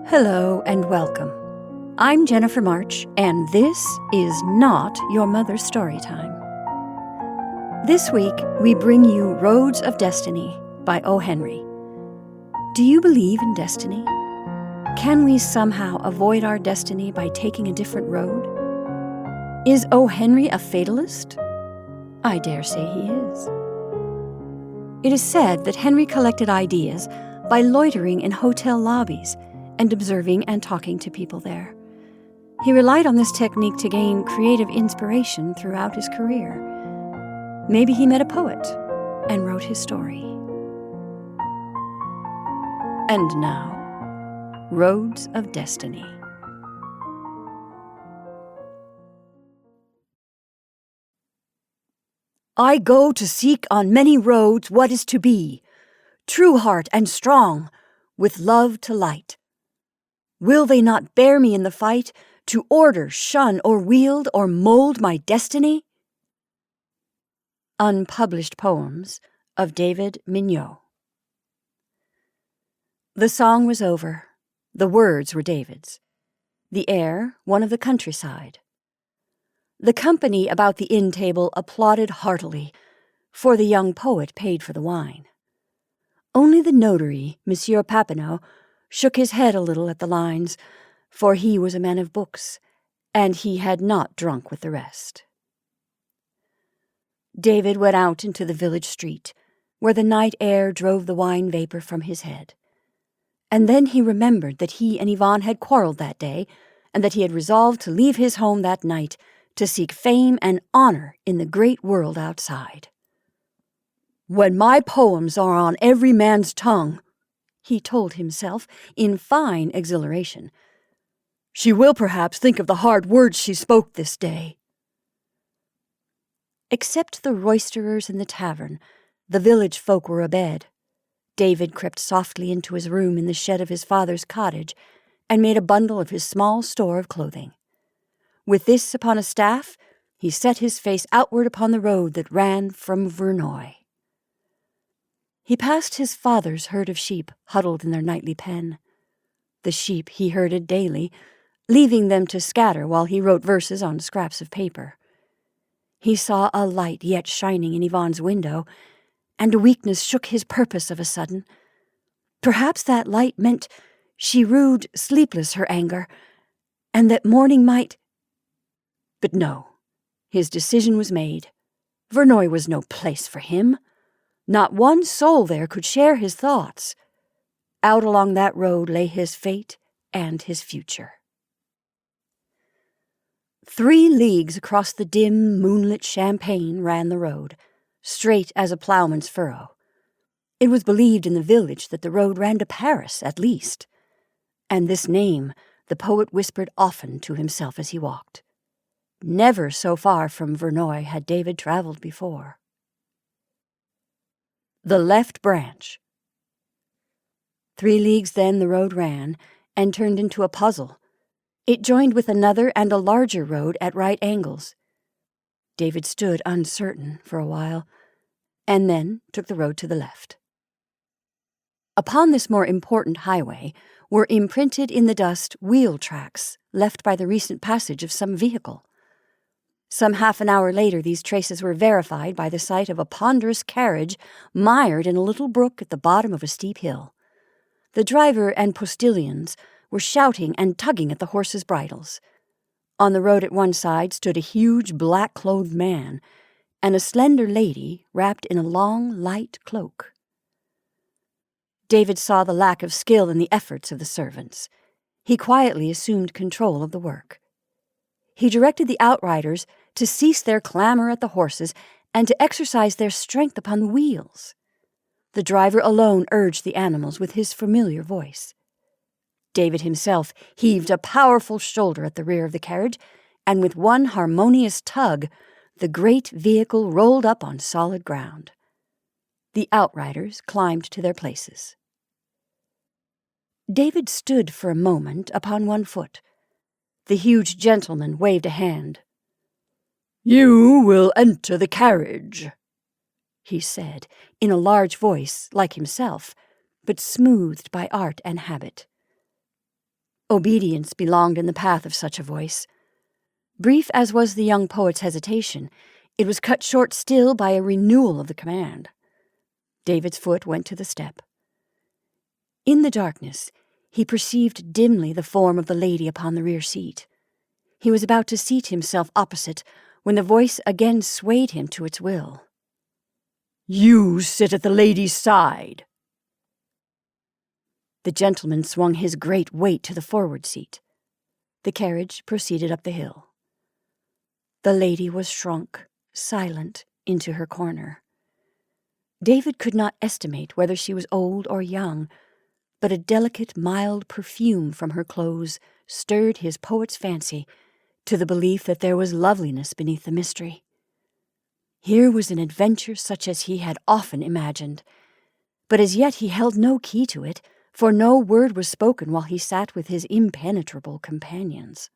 Hello and welcome. I'm Jennifer March, and this is not your mother's story time. This week, we bring you Roads of Destiny by O. Henry. Do you believe in destiny? Can we somehow avoid our destiny by taking a different road? Is O. Henry a fatalist? I dare say he is. It is said that Henry collected ideas by loitering in hotel lobbies and observing and talking to people there. He relied on this technique to gain creative inspiration throughout his career. Maybe he met a poet and wrote his story. And now, Roads of Destiny. I go to seek on many roads what is to be, true heart and strong, with love to light. Will they not bear me in the fight, to order, shun, or wield, or mold my destiny? Unpublished Poems of David Mignot. The song was over. The words were David's. The air, one of the countryside. The company about the inn table applauded heartily, for the young poet paid for the wine. Only the notary, Monsieur Papineau, shook his head a little at the lines, for he was a man of books, and he had not drunk with the rest. David went out into the village street, where the night air drove the wine vapor from his head. And then he remembered that he and Yvonne had quarreled that day, and that he had resolved to leave his home that night to seek fame and honor in the great world outside. "When my poems are on every man's tongue," he told himself in fine exhilaration, "she will perhaps think of the hard words she spoke this day." Except the roisterers in the tavern, the village folk were abed. David crept softly into his room in the shed of his father's cottage and made a bundle of his small store of clothing. With this upon a staff, he set his face outward upon the road that ran from Vernoy. He passed his father's herd of sheep huddled in their nightly pen. The sheep he herded daily, leaving them to scatter while he wrote verses on scraps of paper. He saw a light yet shining in Yvonne's window, and a weakness shook his purpose of a sudden. Perhaps that light meant she rued sleepless her anger, and that morning might— But no, his decision was made. Vernoy was no place for him. Not one soul there could share his thoughts. Out along that road lay his fate and his future. 3 leagues across the dim, moonlit champaign ran the road, straight as a ploughman's furrow. It was believed in the village that the road ran to Paris, at least. And this name the poet whispered often to himself as he walked. Never so far from Vernoy had David traveled before. The left branch. 3 leagues then the road ran, and turned into a puzzle. It joined with another and a larger road at right angles. David stood uncertain for a while, and then took the road to the left. Upon this more important highway were imprinted in the dust wheel tracks left by the recent passage of some vehicle. Some half an hour later, these traces were verified by the sight of a ponderous carriage mired in a little brook at the bottom of a steep hill. The driver and postilions were shouting and tugging at the horses' bridles. On the road at one side stood a huge black-clothed man, and a slender lady wrapped in a long, light cloak. David saw the lack of skill in the efforts of the servants. He quietly assumed control of the work. He directed the outriders to cease their clamor at the horses and to exercise their strength upon the wheels. The driver alone urged the animals with his familiar voice. David himself heaved a powerful shoulder at the rear of the carriage, and with one harmonious tug, the great vehicle rolled up on solid ground. The outriders climbed to their places. David stood for a moment upon one foot. The huge gentleman waved a hand. "You will enter the carriage," he said, in a large voice like himself, but smoothed by art and habit. Obedience belonged in the path of such a voice. Brief as was the young poet's hesitation, it was cut short still by a renewal of the command. David's foot went to the step. In the darkness, he perceived dimly the form of the lady upon the rear seat. He was about to seat himself opposite when the voice again swayed him to its will. "You sit at the lady's side." The gentleman swung his great weight to the forward seat. The carriage proceeded up the hill. The lady was shrunk, silent, into her corner. David could not estimate whether she was old or young, but a delicate, mild perfume from her clothes stirred his poet's fancy to the belief that there was loveliness beneath the mystery. Here was an adventure such as he had often imagined, but as yet he held no key to it, for no word was spoken while he sat with his impenetrable companions.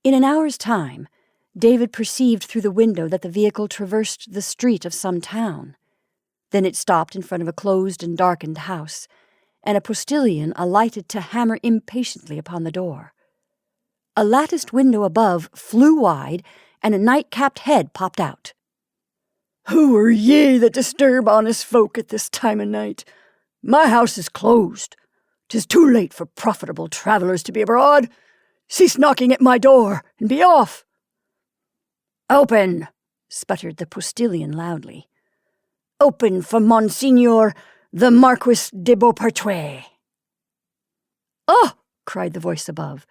In an hour's time, David perceived through the window that the vehicle traversed the street of some town. Then it stopped in front of a closed and darkened house, and a postilion alighted to hammer impatiently upon the door. A latticed window above flew wide, and a night-capped head popped out. "Who are ye that disturb honest folk at this time of night? My house is closed. 'Tis too late for profitable travellers to be abroad. Cease knocking at my door, and be off." "Open," sputtered the postilion loudly. "Open for Monsignor the Marquis de Beaupertuis." "Ah!" cried the voice above.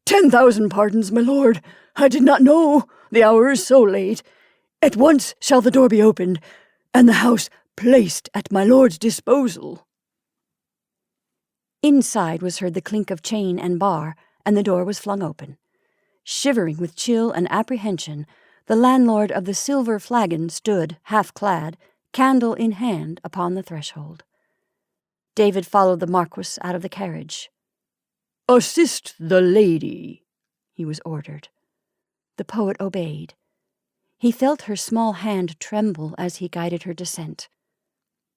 "10,000 pardons, my lord. I did not know. The hour is so late. At once shall the door be opened, and the house placed at my lord's disposal." Inside was heard the clink of chain and bar, and the door was flung open. Shivering with chill and apprehension, the landlord of the Silver Flagon stood, half-clad, candle in hand, upon the threshold. David followed the Marquis out of the carriage. "Assist the lady," he was ordered. The poet obeyed. He felt her small hand tremble as he guided her descent.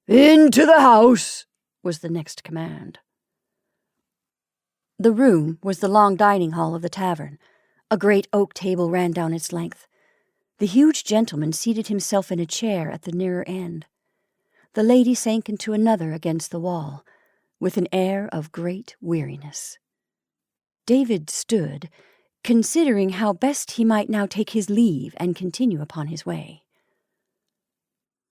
"Into the house," was the next command. The room was the long dining hall of the tavern. A great oak table ran down its length. The huge gentleman seated himself in a chair at the nearer end. The lady sank into another against the wall, with an air of great weariness. David stood, considering how best he might now take his leave and continue upon his way.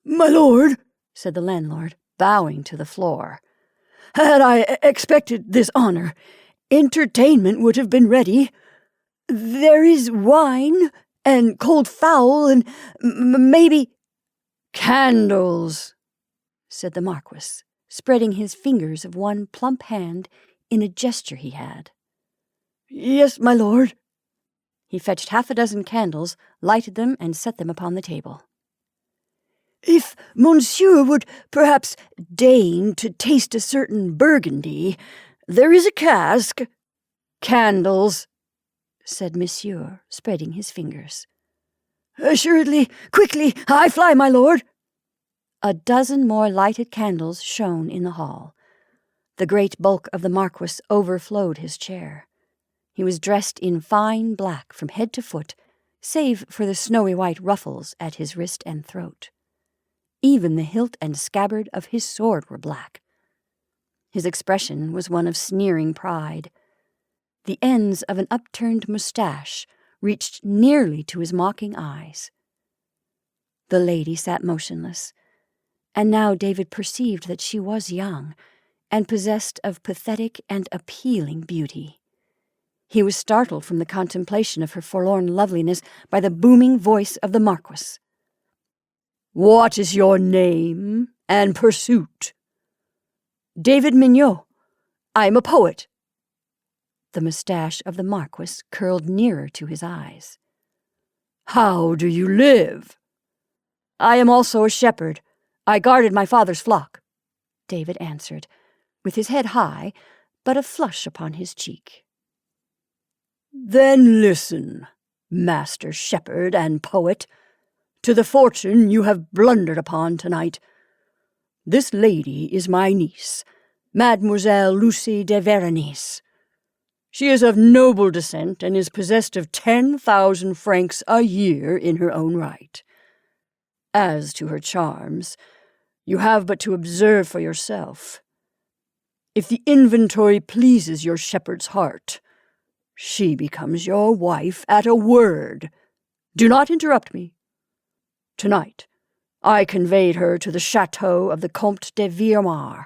"My lord," said the landlord, bowing to the floor, "had I expected this honor, entertainment would have been ready. There is wine and cold fowl and maybe—" "Candles," said the Marquis, spreading his fingers of one plump hand in a gesture he had. "Yes, my lord." He fetched 6 candles, lighted them, and set them upon the table. "If monsieur would perhaps deign to taste a certain Burgundy, there is a cask—" "Candles," said monsieur, spreading his fingers. "Assuredly, quickly, I fly, my lord." A dozen more lighted candles shone in the hall. The great bulk of the Marquis overflowed his chair. He was dressed in fine black from head to foot, save for the snowy white ruffles at his wrist and throat. Even the hilt and scabbard of his sword were black. His expression was one of sneering pride. The ends of an upturned moustache reached nearly to his mocking eyes. The lady sat motionless, and now David perceived that she was young, and possessed of pathetic and appealing beauty. He was startled from the contemplation of her forlorn loveliness by the booming voice of the Marquis. "What is your name and pursuit?" "David Mignot. I am a poet." The moustache of the Marquis curled nearer to his eyes. "How do you live?" "I am also a shepherd. I guarded my father's flock," David answered, with his head high, but a flush upon his cheek. "Then listen, master shepherd and poet, to the fortune you have blundered upon tonight. This lady is my niece, Mademoiselle Lucie de Berenice, She is of noble descent and is possessed of 10,000 francs a year in her own right. As to her charms, you have but to observe for yourself. If the inventory pleases your shepherd's heart, she becomes your wife at a word. Do not interrupt me. Tonight, I conveyed her to the chateau of the Comte de Villemaur,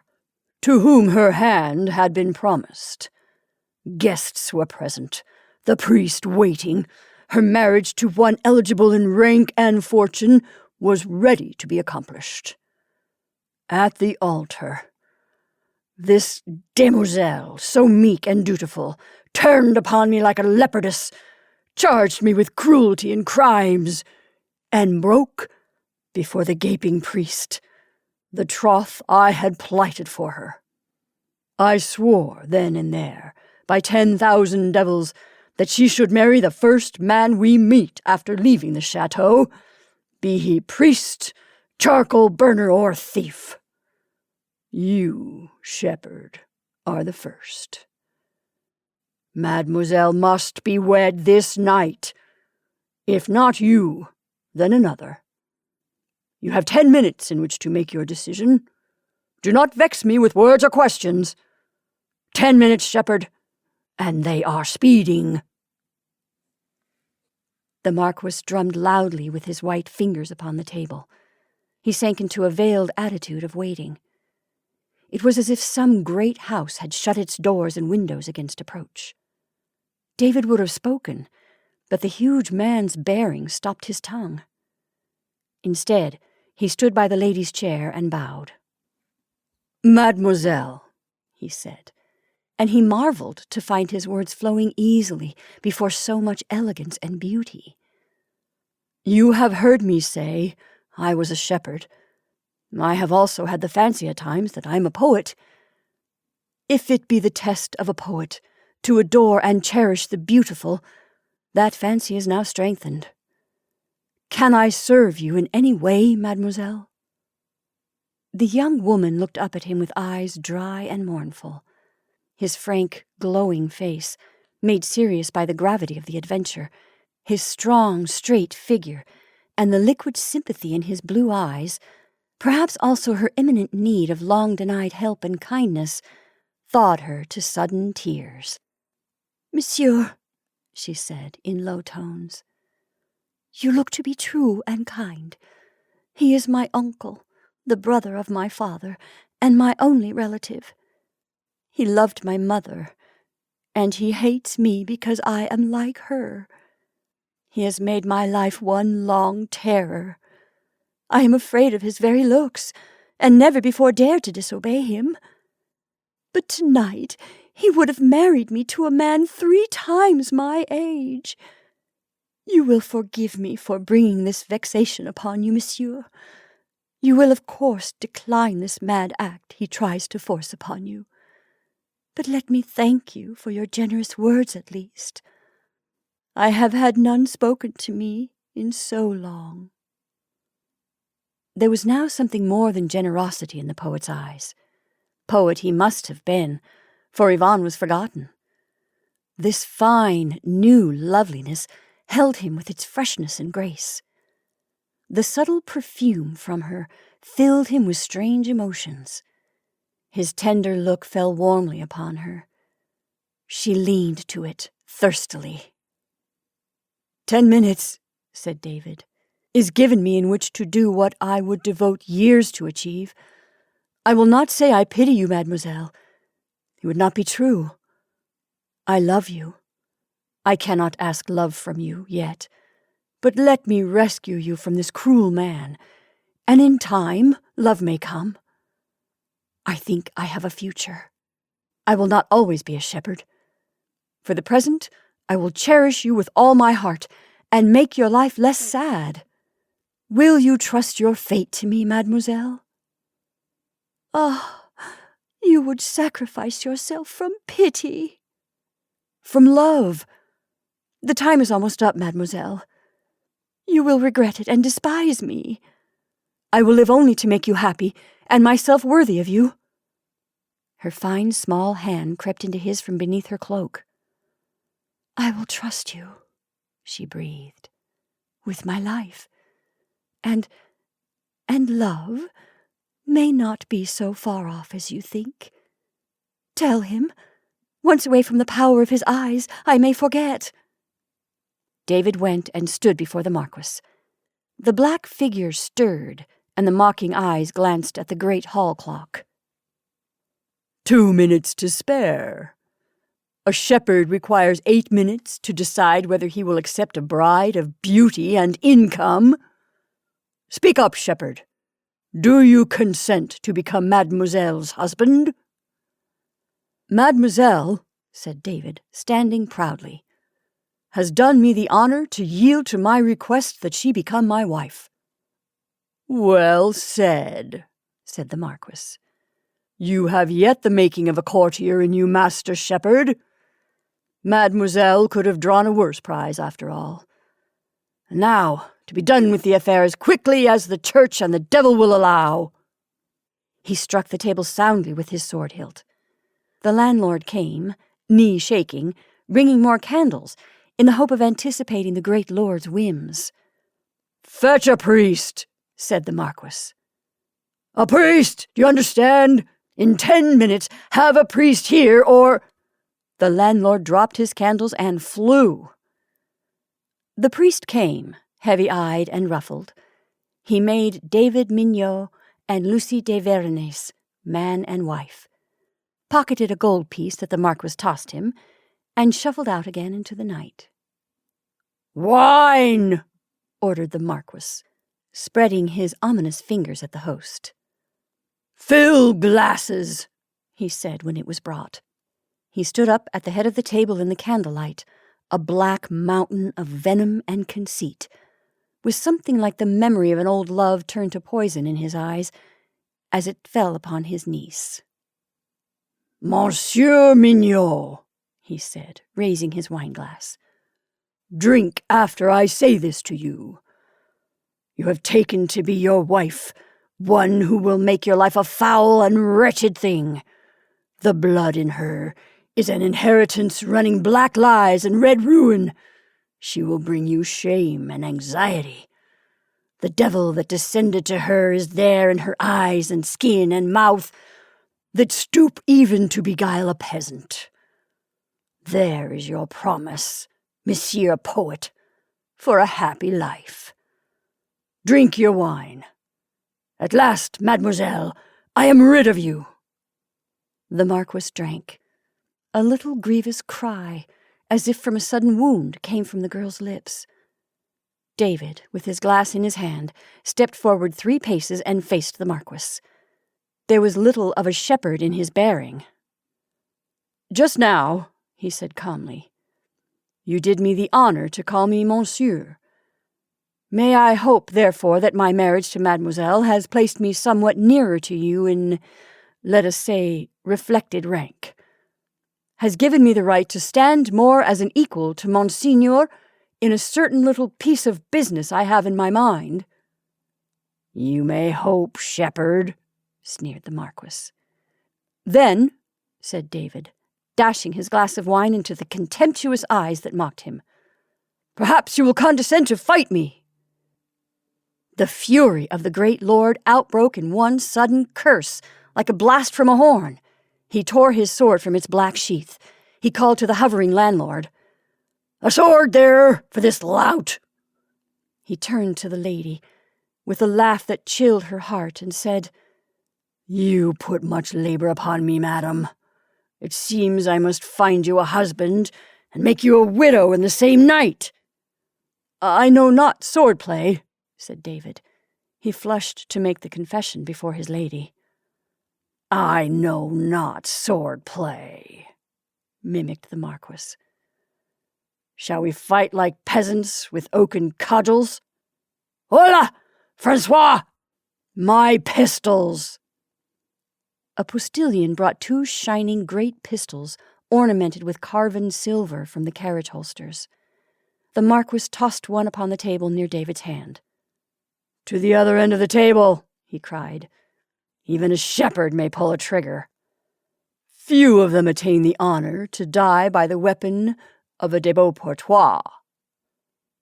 to whom her hand had been promised. Guests were present, the priest waiting. Her marriage to one eligible in rank and fortune was ready to be accomplished. At the altar, this demoiselle, so meek and dutiful, turned upon me like a leopardess, charged me with cruelty and crimes, and broke, before the gaping priest, the troth I had plighted for her. I swore then and there, by 10,000 devils, that she should marry the first man we meet after leaving the chateau, be he priest, charcoal burner, or thief. You, shepherd, are the first. Mademoiselle must be wed this night. If not you, then another. You have 10 minutes in which to make your decision. Do not vex me with words or questions. 10 minutes, shepherd, and they are speeding. The Marquis drummed loudly with his white fingers upon the table. He sank into a veiled attitude of waiting. It was as if some great house had shut its doors and windows against approach. David would have spoken, but the huge man's bearing stopped his tongue. Instead, he stood by the lady's chair and bowed. "Mademoiselle," he said, and he marveled to find his words flowing easily before so much elegance and beauty. "You have heard me say I was a shepherd. I have also had the fancy at times that I am a poet. If it be the test of a poet to adore and cherish the beautiful, that fancy is now strengthened. Can I serve you in any way, mademoiselle?" The young woman looked up at him with eyes dry and mournful. His frank, glowing face, made serious by the gravity of the adventure, his strong, straight figure, and the liquid sympathy in his blue eyes, perhaps also her imminent need of long-denied help and kindness, thawed her to sudden tears. "Monsieur," she said in low tones, "you look to be true and kind. He is my uncle, the brother of my father, and my only relative. He loved my mother, and he hates me because I am like her. He has made my life one long terror. I am afraid of his very looks, and never before dared to disobey him. But tonight he would have married me to a man 3 times my age. You will forgive me for bringing this vexation upon you, monsieur. You will, of course, decline this mad act he tries to force upon you. But let me thank you for your generous words at least. I have had none spoken to me in so long." There was now something more than generosity in the poet's eyes. Poet he must have been, for Yvonne was forgotten. This fine, new loveliness held him with its freshness and grace. The subtle perfume from her filled him with strange emotions. His tender look fell warmly upon her. She leaned to it thirstily. 10 minutes, said David, is given me in which to do what I would devote years to achieve. I will not say I pity you, mademoiselle. It would not be true. I love you. I cannot ask love from you yet, but let me rescue you from this cruel man, and in time love may come. I think I have a future. I will not always be a shepherd. For the present, I will cherish you with all my heart, and make your life less sad. Will you trust your fate to me, mademoiselle? Ah, you would sacrifice yourself from pity. From love. The time is almost up, mademoiselle. You will regret it and despise me. I will live only to make you happy, and myself worthy of you. Her fine, small hand crept into his from beneath her cloak. I will trust you, she breathed, with my life. And love may not be so far off as you think. Tell him, once away from the power of his eyes, I may forget. David went and stood before the Marquis. The black figure stirred, and the mocking eyes glanced at the great hall clock. 2 minutes to spare. A shepherd requires 8 minutes to decide whether he will accept a bride of beauty and income. Speak up, shepherd. Do you consent to become Mademoiselle's husband? Mademoiselle, said David, standing proudly, has done me the honor to yield to my request that she become my wife. Well said, said the Marquis. You have yet the making of a courtier in you, Master Shepherd. Mademoiselle could have drawn a worse prize, after all. And now, to be done with the affair as quickly as the church and the devil will allow. He struck the table soundly with his sword hilt. The landlord came, knee shaking, bringing more candles, in the hope of anticipating the great lord's whims. Fetch a priest, said the Marquis. A priest, do you understand? In 10 minutes, have a priest here, or... The landlord dropped his candles and flew. The priest came, heavy-eyed and ruffled. He made David Mignot and Lucie de Vernoy man and wife, pocketed a gold piece that the Marquis tossed him, and shuffled out again into the night. Wine! Ordered the Marquis, spreading his ominous fingers at the host. Fill glasses, he said when it was brought. He stood up at the head of the table in the candlelight, a black mountain of venom and conceit, with something like the memory of an old love turned to poison in his eyes, as it fell upon his niece. Monsieur Mignot, he said, raising his wineglass, drink after I say this to you. You have taken to be your wife one who will make your life a foul and wretched thing. The blood in her is an inheritance running black lies and red ruin. She will bring you shame and anxiety. The devil that descended to her is there in her eyes and skin and mouth, that stoop even to beguile a peasant. There is your promise, Monsieur Poet, for a happy life. Drink your wine. At last, mademoiselle, I am rid of you. The Marquis drank. A little grievous cry, as if from a sudden wound, came from the girl's lips. David, with his glass in his hand, stepped forward 3 paces and faced the Marquis. There was little of a shepherd in his bearing. Just now, he said calmly, you did me the honor to call me monsieur. May I hope, therefore, that my marriage to mademoiselle has placed me somewhat nearer to you in, let us say, reflected rank, has given me the right to stand more as an equal to Monseigneur in a certain little piece of business I have in my mind. You may hope, shepherd, sneered the Marquis. Then, said David, dashing his glass of wine into the contemptuous eyes that mocked him, perhaps you will condescend to fight me. The fury of the great lord outbroke in one sudden curse, like a blast from a horn. He tore his sword from its black sheath. He called to the hovering landlord, A sword there for this lout! He turned to the lady, with a laugh that chilled her heart, and said, You put much labor upon me, madam. It seems I must find you a husband, and make you a widow in the same night. I know not sword-play, said David. He flushed to make the confession before his lady. I know not sword-play, mimicked the Marquis. Shall we fight like peasants with oaken cudgels? Hola, Francois! My pistols! A postilion brought 2 shining great pistols ornamented with carven silver from the carriage holsters. The Marquis tossed one upon the table near David's hand. To the other end of the table, he cried. Even a shepherd may pull a trigger. Few of them attain the honor to die by the weapon of a de Beauportois."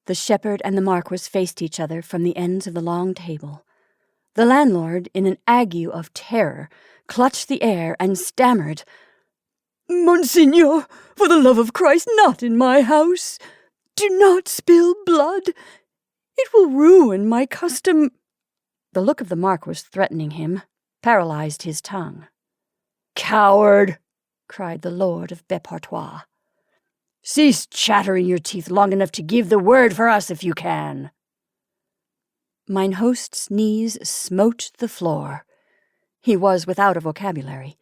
The shepherd and the Marquis faced each other from the ends of the long table. The landlord, in an ague of terror, clutched the air and stammered, "Monsignor, for the love of Christ, not in my house! Do not spill blood! It will ruin my custom." The look of the Marquis threatening him paralyzed his tongue. "Coward!" cried the Lord of Beauportois. "Cease chattering your teeth long enough to give the word for us if you can." Mine host's knees smote the floor. He was without a vocabulary.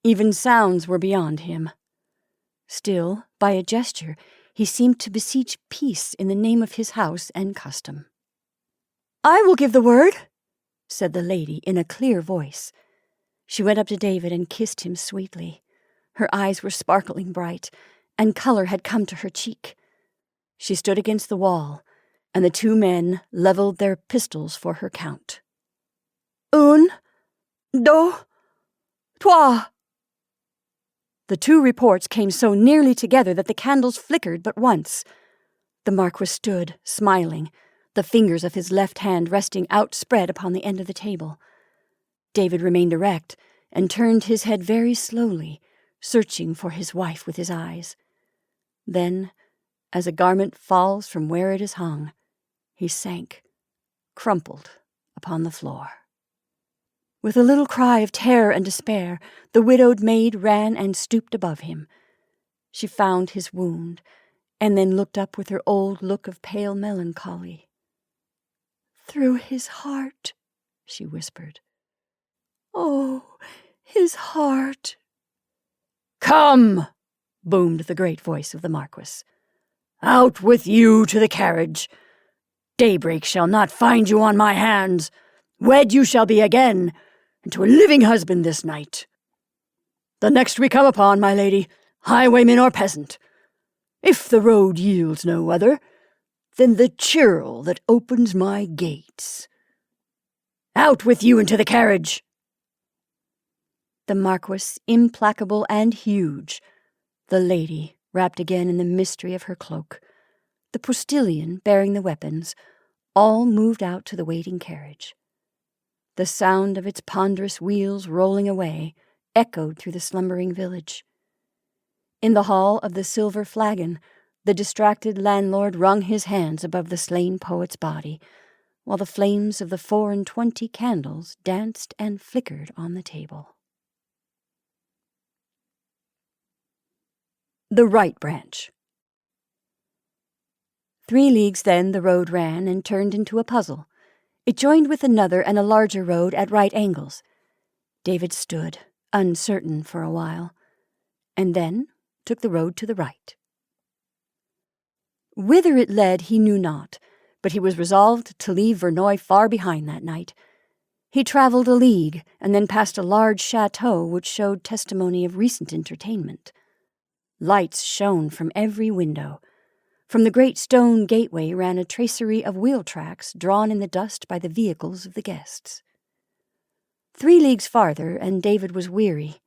Even sounds were beyond him. Still, by a gesture, he seemed to beseech peace in the name of his house and custom. "I will give the word," said the lady in a clear voice. She went up to David and kissed him sweetly. Her eyes were sparkling bright, and color had come to her cheek. She stood against the wall, and the two men leveled their pistols for her count. "Un, deux, trois." The two reports came so nearly together that the candles flickered but once. The Marquis stood, smiling, the fingers of his left hand resting outspread upon the end of the table. David remained erect and turned his head very slowly, searching for his wife with his eyes. Then, as a garment falls from where it is hung, he sank, crumpled, upon the floor. With a little cry of terror and despair, the widowed maid ran and stooped above him. She found his wound, and then looked up with her old look of pale melancholy. "Through his heart," she whispered. "Oh, his heart." "Come!" boomed the great voice of the Marquis. "Out with you to the carriage. Daybreak shall not find you on my hands. Wed you shall be again, and to a living husband this night. The next we come upon, my lady, highwayman or peasant. If the road yields no other, then the churl that opens my gates. Out with you into the carriage." The Marquis, implacable and huge, the lady, wrapped again in the mystery of her cloak, the postilion bearing the weapons, all moved out to the waiting carriage. The sound of its ponderous wheels rolling away echoed through the slumbering village. In the hall of the Silver Flagon, the distracted landlord wrung his hands above the slain poet's body, while the flames of the 24 candles danced and flickered on the table. The right branch. 3 leagues then the road ran and turned into a puzzle. It joined with another and a larger road at right angles. David stood, uncertain for a while, and then took the road to the right. Whither it led he knew not, but he was resolved to leave Vernoy far behind that night. He travelled a league, and then passed a large chateau which showed testimony of recent entertainment. Lights shone from every window. From the great stone gateway ran a tracery of wheel tracks drawn in the dust by the vehicles of the guests. 3 leagues farther, and David was weary.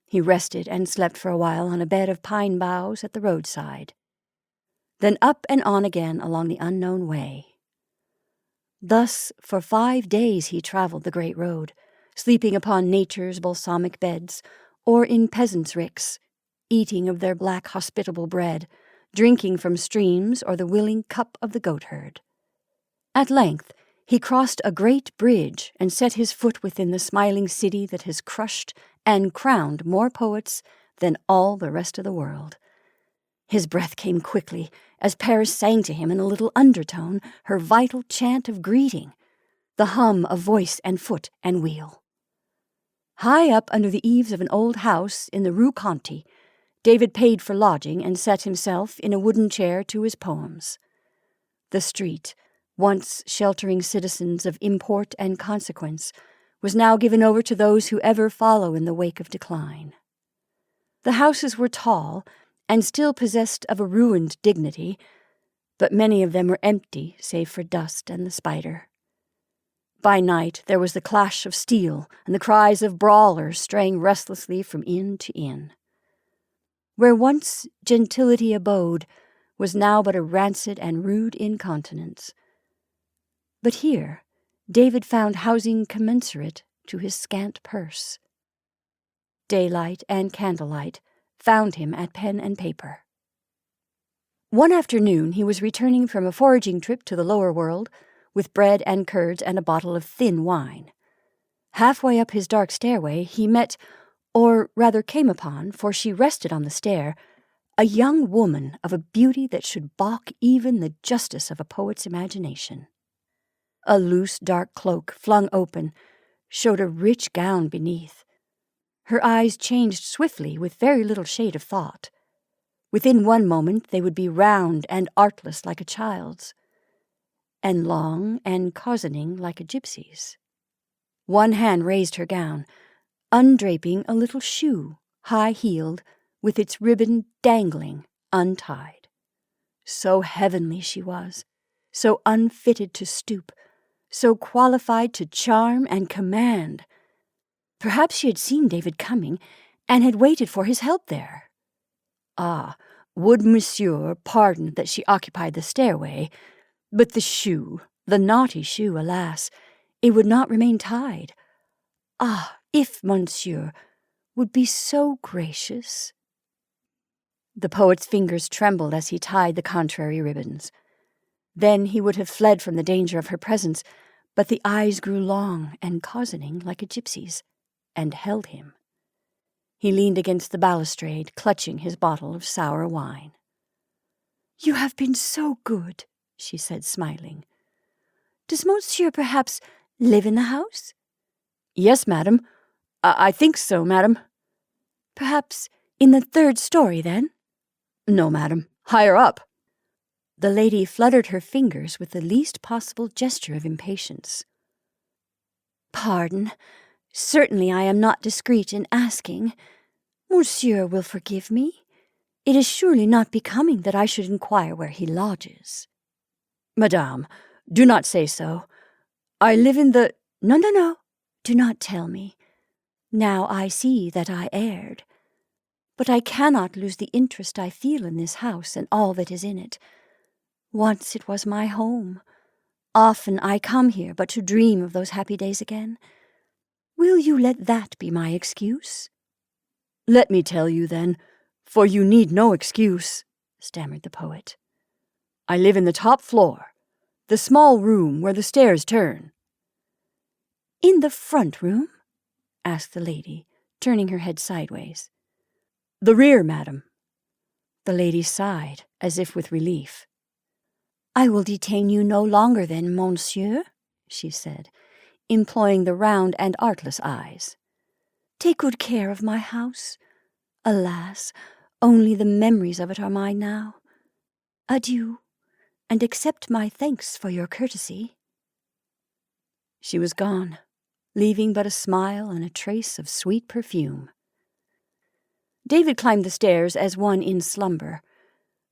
He rested and slept for a while on a bed of pine boughs at the roadside. Then up and on again along the unknown way. Thus for 5 days he travelled the great road, sleeping upon nature's balsamic beds, or in peasants' ricks, eating of their black hospitable bread, drinking from streams or the willing cup of the goatherd. At length he crossed a great bridge and set his foot within the smiling city that has crushed and crowned more poets than all the rest of the world. His breath came quickly as Paris sang to him in a little undertone her vital chant of greeting, the hum of voice and foot and wheel. High up under the eaves of an old house in the Rue Conti, David paid for lodging and set himself in a wooden chair to his poems. The street, once sheltering citizens of import and consequence, was now given over to those who ever follow in the wake of decline. The houses were tall and still possessed of a ruined dignity, but many of them were empty save for dust and the spider. By night there was the clash of steel and the cries of brawlers straying restlessly from inn to inn. Where once gentility abode was now but a rancid and rude incontinence. But here David found housing commensurate to his scant purse. Daylight and candlelight found him at pen and paper. One afternoon he was returning from a foraging trip to the lower world with bread and curds and a bottle of thin wine. Halfway up his dark stairway he met, or rather came upon, for she rested on the stair, a young woman of a beauty that should balk even the justice of a poet's imagination. A loose dark cloak, flung open, showed a rich gown beneath. Her eyes changed swiftly with very little shade of thought. Within one moment they would be round and artless like a child's, and long and cozening like a gypsy's. One hand raised her gown, undraping a little shoe, high-heeled, with its ribbon dangling, untied. So heavenly she was, so unfitted to stoop, so qualified to charm and command. Perhaps she had seen David coming, and had waited for his help there. Ah, would monsieur pardon that she occupied the stairway, but the shoe, the naughty shoe, alas, it would not remain tied. Ah, if monsieur would be so gracious. The poet's fingers trembled as he tied the contrary ribbons. Then he would have fled from the danger of her presence, but the eyes grew long and cozening like a gypsy's, and held him. He leaned against the balustrade, clutching his bottle of sour wine. "You have been so good," she said, smiling. "Does monsieur perhaps live in the house?" "Yes, madam. I think so, madam." "Perhaps in the third story, then?" "No, madam. Higher up." The lady fluttered her fingers with the least possible gesture of impatience. "Pardon. Certainly I am not discreet in asking. Monsieur will forgive me. It is surely not becoming that I should inquire where he lodges." "Madame, do not say so. I live in the—" No. Do not tell me. Now I see that I erred. But I cannot lose the interest I feel in this house and all that is in it. Once it was my home. Often I come here but to dream of those happy days again. Will you let that be my excuse?" "Let me tell you, then, for you need no excuse," stammered the poet. "I live in the top floor, the small room where the stairs turn." "In the front room?" asked the lady, turning her head sideways. "The rear, madam." The lady sighed, as if with relief. "I will detain you no longer then, monsieur," she said, employing the round and artless eyes. "Take good care of my house. Alas, only the memories of it are mine now. Adieu, and accept my thanks for your courtesy." She was gone, leaving but a smile and a trace of sweet perfume. David climbed the stairs as one in slumber,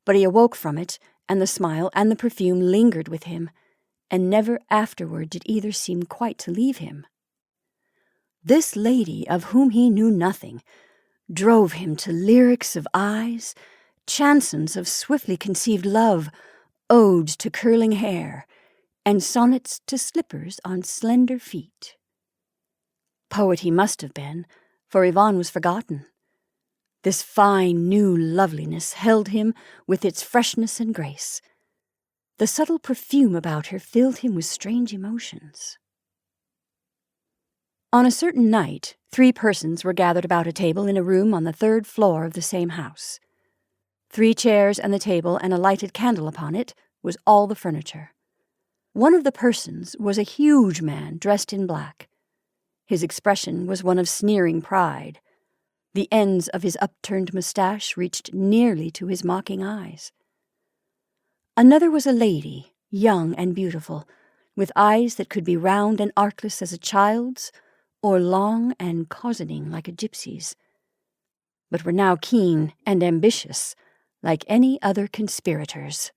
but he awoke from it, and the smile and the perfume lingered with him, and never afterward did either seem quite to leave him. This lady, of whom he knew nothing, drove him to lyrics of eyes, chansons of swiftly conceived love, odes to curling hair, and sonnets to slippers on slender feet. Poet he must have been, for Yvonne was forgotten. This fine new loveliness held him with its freshness and grace. The subtle perfume about her filled him with strange emotions. On a certain night, 3 persons were gathered about a table in a room on the 3rd floor of the same house. 3 chairs and the table and a lighted candle upon it was all the furniture. One of the persons was a huge man dressed in black. His expression was one of sneering pride. The ends of his upturned moustache reached nearly to his mocking eyes. Another was a lady, young and beautiful, with eyes that could be round and artless as a child's, or long and cozening like a gypsy's, but were now keen and ambitious, like any other conspirators.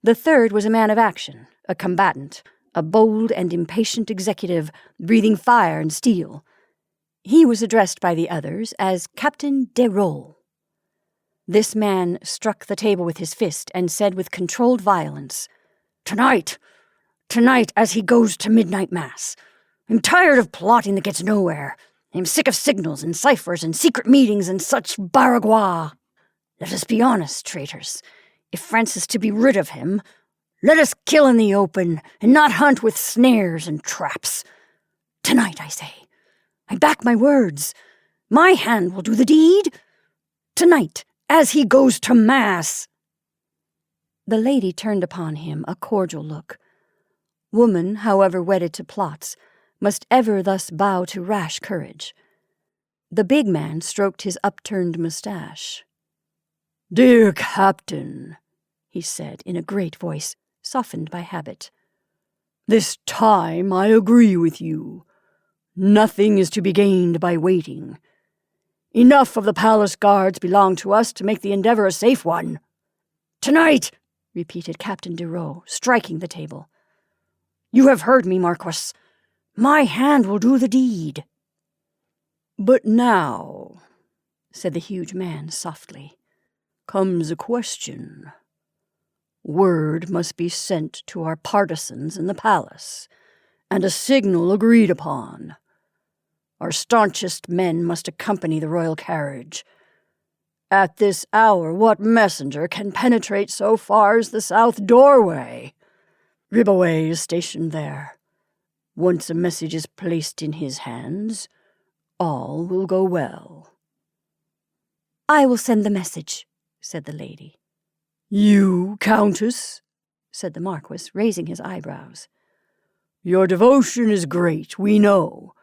The third was a man of action, a combatant, a bold and impatient executive, breathing fire and steel. He was addressed by the others as Captain Desrolles. This man struck the table with his fist and said with controlled violence, Tonight, as he goes to midnight mass. I'm tired of plotting that gets nowhere. I'm sick of signals and ciphers and secret meetings and such baragua. Let us be honest, traitors. If France is to be rid of him, let us kill in the open and not hunt with snares and traps. Tonight, I say. I back my words. My hand will do the deed. Tonight, as he goes to mass. The lady turned upon him a cordial look. Woman, however wedded to plots, must ever thus bow to rash courage. The big man stroked his upturned moustache. Dear Captain, he said in a great voice, softened by habit. This time I agree with you. Nothing is to be gained by waiting. Enough of the palace guards belong to us to make the endeavor a safe one. Tonight, repeated Captain Deroux, striking the table. You have heard me, Marquis. My hand will do the deed. But now, said the huge man softly, comes a question. Word must be sent to our partisans in the palace, and a signal agreed upon. Our staunchest men must accompany the royal carriage. At this hour, what messenger can penetrate so far as the south doorway? Ribouet is stationed there. Once a message is placed in his hands, all will go well. I will send the message, said the lady. You, Countess? Said the Marquis, raising his eyebrows. Your devotion is great, we know,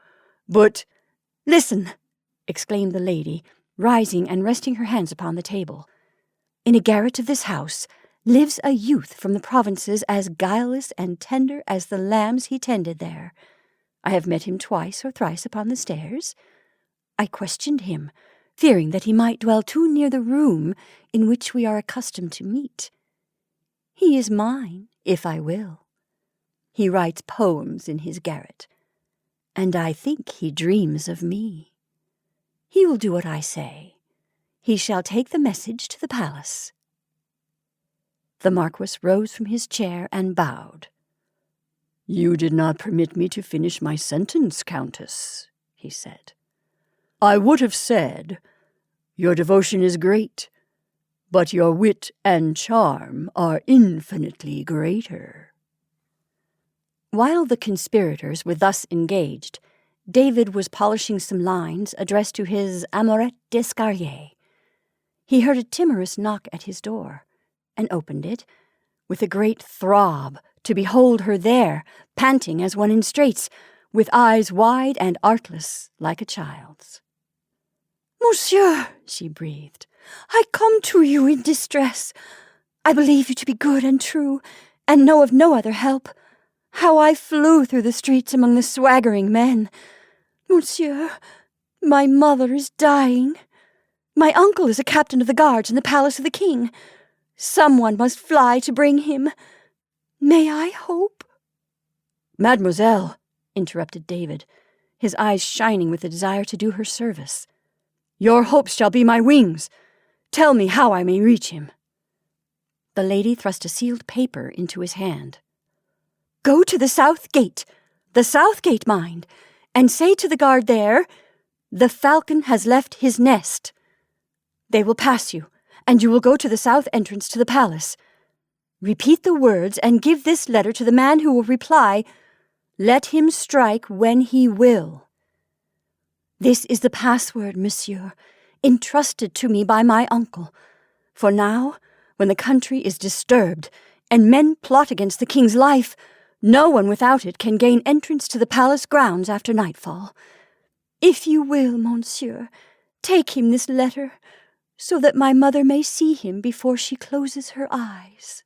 but— Listen, exclaimed the lady, rising and resting her hands upon the table. In a garret of this house lives a youth from the provinces as guileless and tender as the lambs he tended there. I have met him twice or thrice upon the stairs. I questioned him, fearing that he might dwell too near the room in which we are accustomed to meet. He is mine, if I will. He writes poems in his garret, and I think he dreams of me. He will do what I say. He shall take the message to the palace. The Marquis rose from his chair and bowed. You did not permit me to finish my sentence, Countess, he said. I would have said, your devotion is great, but your wit and charm are infinitely greater. While the conspirators were thus engaged, David was polishing some lines addressed to his amourette d'escalier. He heard a timorous knock at his door, and opened it, with a great throb, to behold her there, panting as one in straits, with eyes wide and artless like a child's. Monsieur, she breathed, I come to you in distress. I believe you to be good and true, and know of no other help. How I flew through the streets among the swaggering men. Monsieur, my mother is dying. My uncle is a captain of the guards in the palace of the king. Someone must fly to bring him. May I hope? Mademoiselle, interrupted David, his eyes shining with the desire to do her service. Your hopes shall be my wings. Tell me how I may reach him. The lady thrust a sealed paper into his hand. Go to the south gate, mind, and say to the guard there, the falcon has left his nest. They will pass you, and you will go to the south entrance to the palace. Repeat the words and give this letter to the man who will reply, let him strike when he will. This is the password, monsieur, entrusted to me by my uncle. For now, when the country is disturbed and men plot against the king's life, no one without it can gain entrance to the palace grounds after nightfall. If you will, monsieur, take him this letter, so that my mother may see him before she closes her eyes.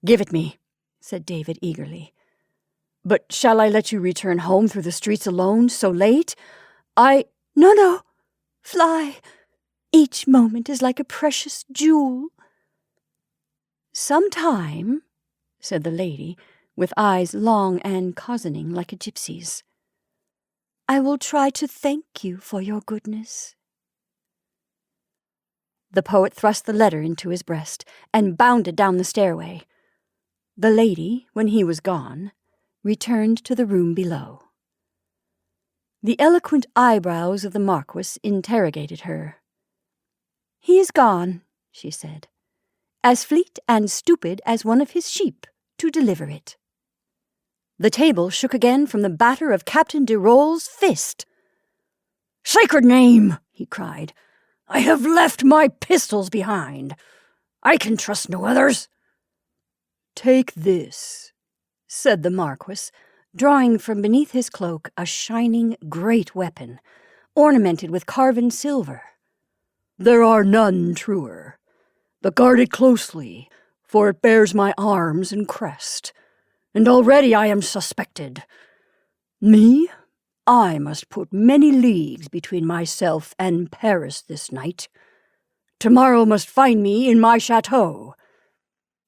Give it me, said David eagerly. But shall I let you return home through the streets alone so late? No, fly. Each moment is like a precious jewel. Some time, said the lady, with eyes long and cozening like a gypsy's, I will try to thank you for your goodness. The poet thrust the letter into his breast and bounded down the stairway. The lady, when he was gone, returned to the room below. The eloquent eyebrows of the Marquis interrogated her. "He is gone," she said, "as fleet and stupid as one of his sheep, to deliver it." The table shook again from the batter of Captain de Rolle's fist. "Sacred name!" he cried. "I have left my pistols behind. I can trust no others." "Take this," said the Marquis, drawing from beneath his cloak a shining great weapon, ornamented with carven silver. "There are none truer, but guard it closely, for it bears my arms and crest, and already I am suspected. Me? I must put many leagues between myself and Paris this night. Tomorrow must find me in my chateau.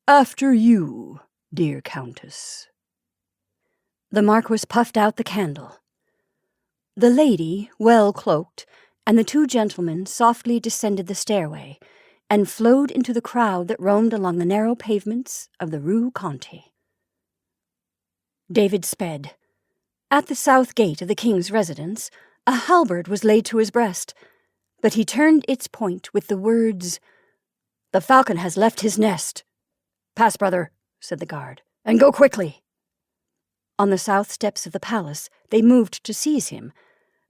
After you, dear Countess." The Marquis puffed out the candle. The lady, well cloaked, and the two gentlemen softly descended the stairway and flowed into the crowd that roamed along the narrow pavements of the Rue Conti. David sped. At the south gate of the king's residence, a halberd was laid to his breast, but he turned its point with the words, "The falcon has left his nest." "Pass, brother," said the guard, "and go quickly." On the south steps of the palace they moved to seize him,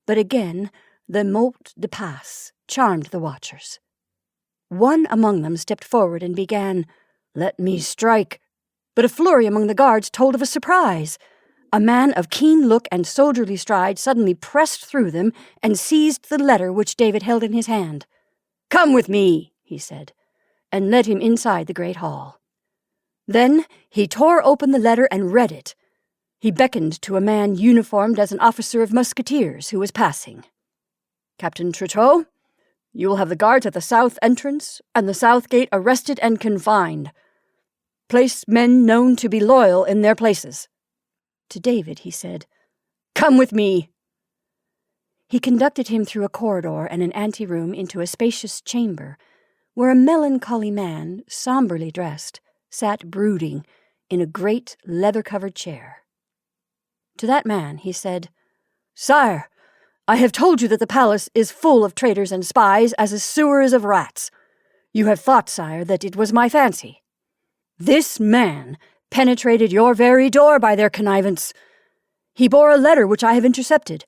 but again the mot de passe charmed the watchers. One among them stepped forward and began, "Let me strike," but a flurry among the guards told of a surprise. A man of keen look and soldierly stride suddenly pressed through them and seized the letter which David held in his hand. "Come with me," he said, and led him inside the great hall. Then he tore open the letter and read it. He beckoned to a man uniformed as an officer of musketeers who was passing. "Captain Tréteau, you will have the guards at the south entrance and the south gate arrested and confined. Place men known to be loyal in their places." To David he said, "Come with me." He conducted him through a corridor and an anteroom into a spacious chamber, where a melancholy man, somberly dressed, sat brooding in a great leather-covered chair. To that man he said, "Sire, I have told you that the palace is full of traitors and spies as a sewer is of rats. You have thought, sire, that it was my fancy. This man penetrated your very door by their connivance. He bore a letter which I have intercepted.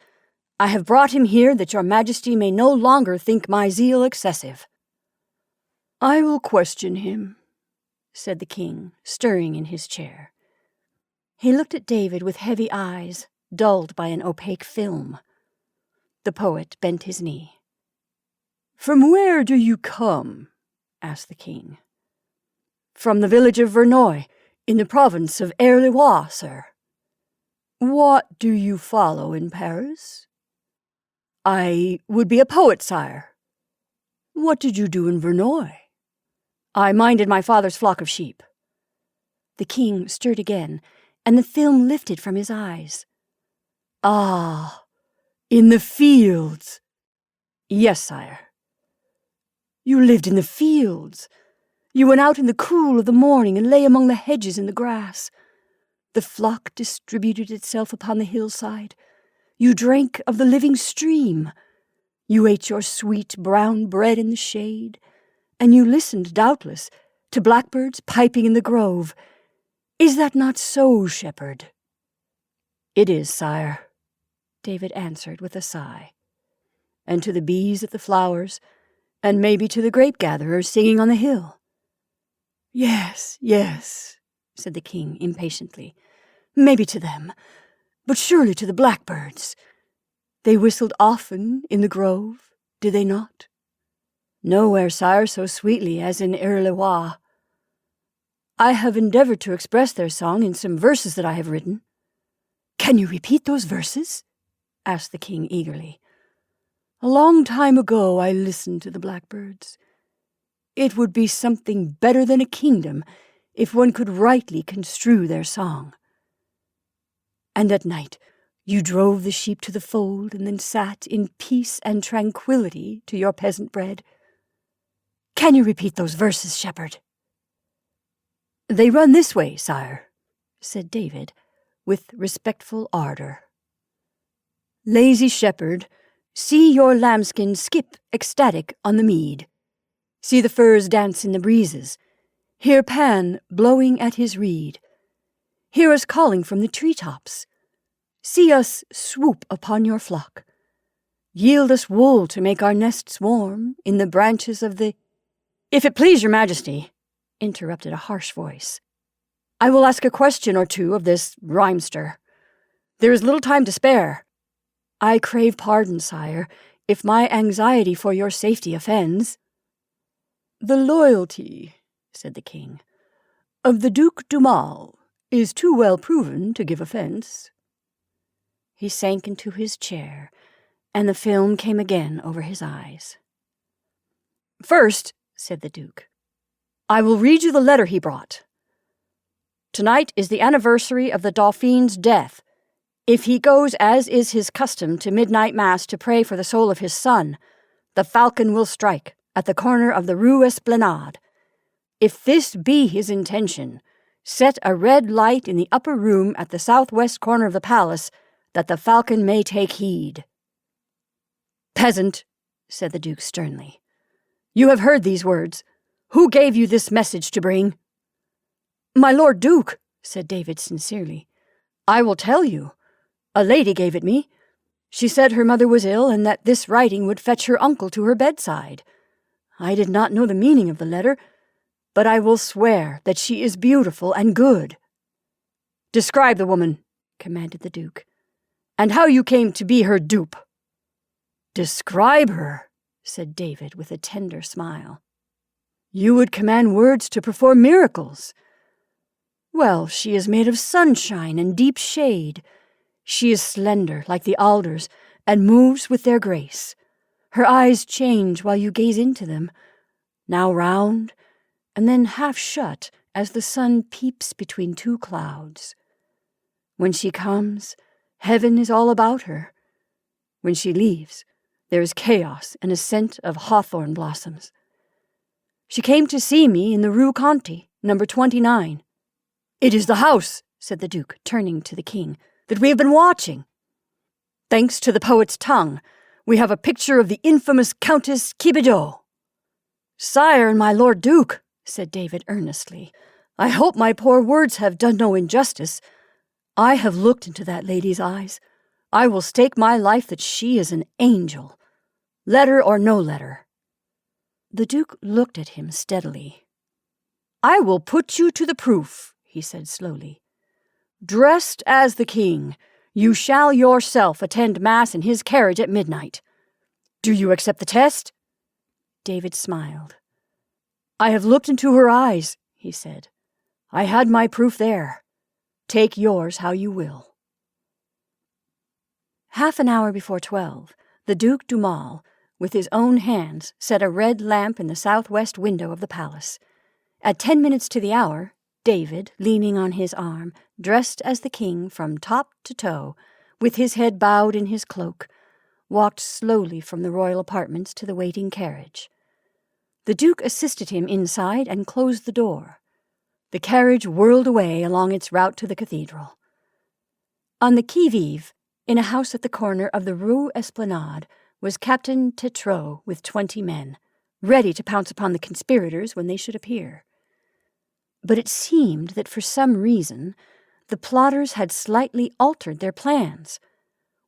I have brought him here that your majesty may no longer think my zeal excessive." "I will question him," said the king, stirring in his chair. He looked at David with heavy eyes, dulled by an opaque film. The poet bent his knee. "From where do you come?" asked the king. "From the village of Vernoy, in the province of Air-le-Roi, sir." "What do you follow in Paris?" "I would be a poet, sire." "What did you do in Vernoy?" "I minded my father's flock of sheep." The king stirred again, and the film lifted from his eyes. "Ah, in the fields." "Yes, sire." "You lived in the fields. You went out in the cool of the morning and lay among the hedges in the grass. The flock distributed itself upon the hillside. You drank of the living stream. You ate your sweet brown bread in the shade, and you listened, doubtless, to blackbirds piping in the grove. Is that not so, shepherd?" "It is, sire," David answered with a sigh. "And to the bees at the flowers, and maybe to the grape-gatherers singing on the hill." "Yes, yes," said the king impatiently. "Maybe to them, but surely to the blackbirds. They whistled often in the grove, did they not?" "Nowhere, sire, so sweetly as in Air-le-Roi. I have endeavored to express their song in some verses that I have written." "Can you repeat those verses?" asked the king eagerly. "A long time ago I listened to the blackbirds. It would be something better than a kingdom if one could rightly construe their song. And at night you drove the sheep to the fold and then sat in peace and tranquility to your peasant bread. Can you repeat those verses, shepherd?" "They run this way, sire," said David, with respectful ardor. "Lazy shepherd, see your lambskin skip ecstatic on the mead. See the firs dance in the breezes. Hear Pan blowing at his reed. Hear us calling from the treetops. See us swoop upon your flock. Yield us wool to make our nests warm in the branches of the—" "If it please your majesty," interrupted a harsh voice, "I will ask a question or two of this rhymester. There is little time to spare. I crave pardon, sire, if my anxiety for your safety offends." "The loyalty," said the king, "of the Duc d'Aumale is too well proven to give offence." He sank into his chair, and the film came again over his eyes. "First," said the Duke, "I will read you the letter he brought. Tonight is the anniversary of the Dauphine's death. If he goes, as is his custom, to midnight mass to pray for the soul of his son, the falcon will strike at the corner of the Rue Esplanade. If this be his intention, set a red light in the upper room at the southwest corner of the palace, that the falcon may take heed." "Peasant," said the Duke sternly, "you have heard these words. Who gave you this message to bring?" "My Lord Duke," said David sincerely, "I will tell you. A lady gave it me. She said her mother was ill and that this writing would fetch her uncle to her bedside. I did not know the meaning of the letter, but I will swear that she is beautiful and good." "Describe the woman," commanded the Duke, "and how you came to be her dupe." "Describe her," said David with a tender smile. "You would command words to perform miracles. Well, she is made of sunshine and deep shade. She is slender like the alders and moves with their grace. Her eyes change while you gaze into them, now round and then half shut as the sun peeps between two clouds. When she comes, heaven is all about her. When she leaves, there is chaos and a scent of hawthorn blossoms. She came to see me in the Rue Conti, number 29. "It is the house," said the Duke, turning to the king, "that we have been watching. Thanks to the poet's tongue, we have a picture of the infamous Countess Quibedo." "Sire and my Lord Duke," said David earnestly, "I hope my poor words have done no injustice. I have looked into that lady's eyes. I will stake my life that she is an angel. Letter or no letter." The Duke looked at him steadily. "I will put you to the proof," he said slowly. "Dressed as the king, you shall yourself attend mass in his carriage at midnight. Do you accept the test?" David smiled. "I have looked into her eyes," he said. "I had my proof there. Take yours how you will." Half an hour before 12, the Duc d'Aumale, with his own hands, set a red lamp in the southwest window of the palace. At 10 minutes to the hour, David, leaning on his arm, dressed as the king from top to toe, with his head bowed in his cloak, walked slowly from the royal apartments to the waiting carriage. The Duke assisted him inside and closed the door. The carriage whirled away along its route to the cathedral. On the qui-vive, in a house at the corner of the Rue Esplanade, was Captain Tétreault with 20 men, ready to pounce upon the conspirators when they should appear. But it seemed that for some reason the plotters had slightly altered their plans.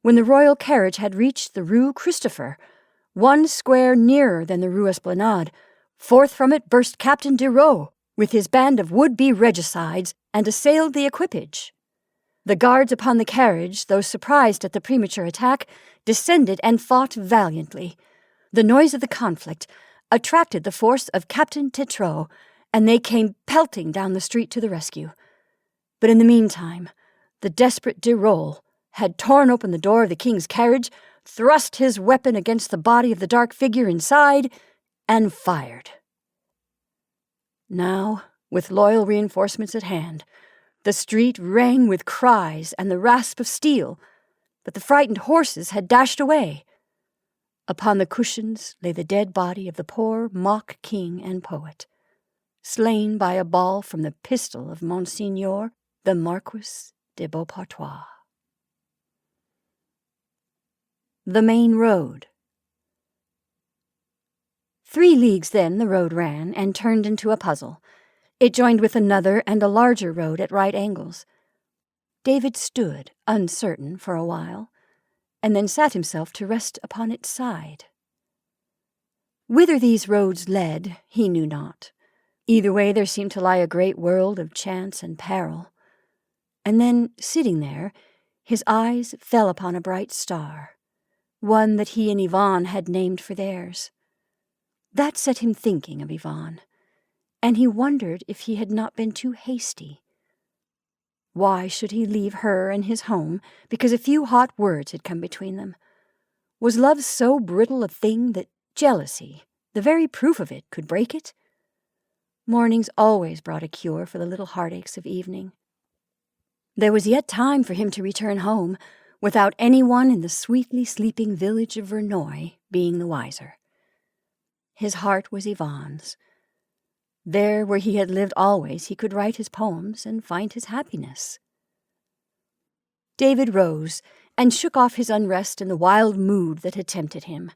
When the royal carriage had reached the Rue Christopher, one square nearer than the Rue Esplanade, forth from it burst Captain Derault with his band of would-be regicides and assailed the equipage. The guards upon the carriage, though surprised at the premature attack, descended and fought valiantly. The noise of the conflict attracted the force of Captain Tétreault, and they came pelting down the street to the rescue. But in the meantime, the desperate Derault had torn open the door of the king's carriage, thrust his weapon against the body of the dark figure inside, and fired. Now, with loyal reinforcements at hand, the street rang with cries and the rasp of steel, but the frightened horses had dashed away. Upon the cushions lay the dead body of the poor mock king and poet, slain by a ball from the pistol of Monseigneur the Marquis de Beaupartois. The main road. 3 leagues then the road ran, and turned into a puzzle. It joined with another and a larger road at right angles. David stood, uncertain, for a while, and then sat himself to rest upon its side. Whither these roads led, he knew not. Either way there seemed to lie a great world of chance and peril. And then, sitting there, his eyes fell upon a bright star, one that he and Yvonne had named for theirs. That set him thinking of Yvonne, and he wondered if he had not been too hasty. Why should he leave her and his home because a few hot words had come between them? Was love so brittle a thing that jealousy, the very proof of it, could break it? Mornings always brought a cure for the little heartaches of evening. There was yet time for him to return home, without anyone in the sweetly sleeping village of Vernoy being the wiser. His heart was Yvonne's. There, where he had lived always, he could write his poems and find his happiness. David rose and shook off his unrest and the wild mood that had tempted him.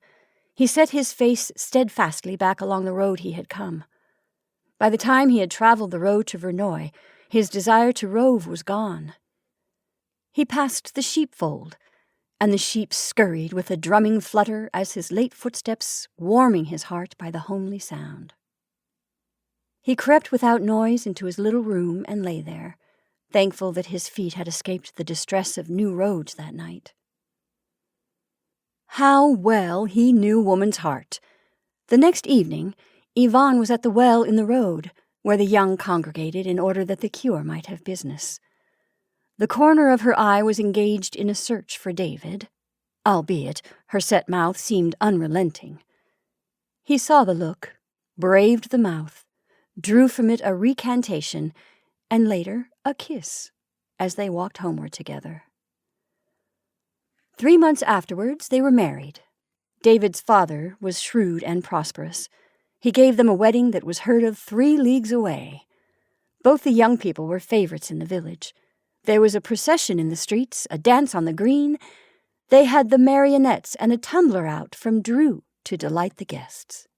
He set his face steadfastly back along the road he had come. By the time he had traveled the road to Vernoy, his desire to rove was gone. He passed the sheepfold, and the sheep scurried with a drumming flutter as his late footsteps, warming his heart by the homely sound. He crept without noise into his little room and lay there, thankful that his feet had escaped the distress of new roads that night. How well he knew woman's heart! The next evening, Yvonne was at the well in the road, where the young congregated in order that the cure might have business. The corner of her eye was engaged in a search for David, albeit her set mouth seemed unrelenting. He saw the look, braved the mouth, drew from it a recantation, and later a kiss, as they walked homeward together. 3 months afterwards they were married. David's father was shrewd and prosperous. He gave them a wedding that was heard of 3 leagues away. Both the young people were favorites in the village. There was a procession in the streets, a dance on the green. They had the marionettes and a tumbler out from Drew to delight the guests.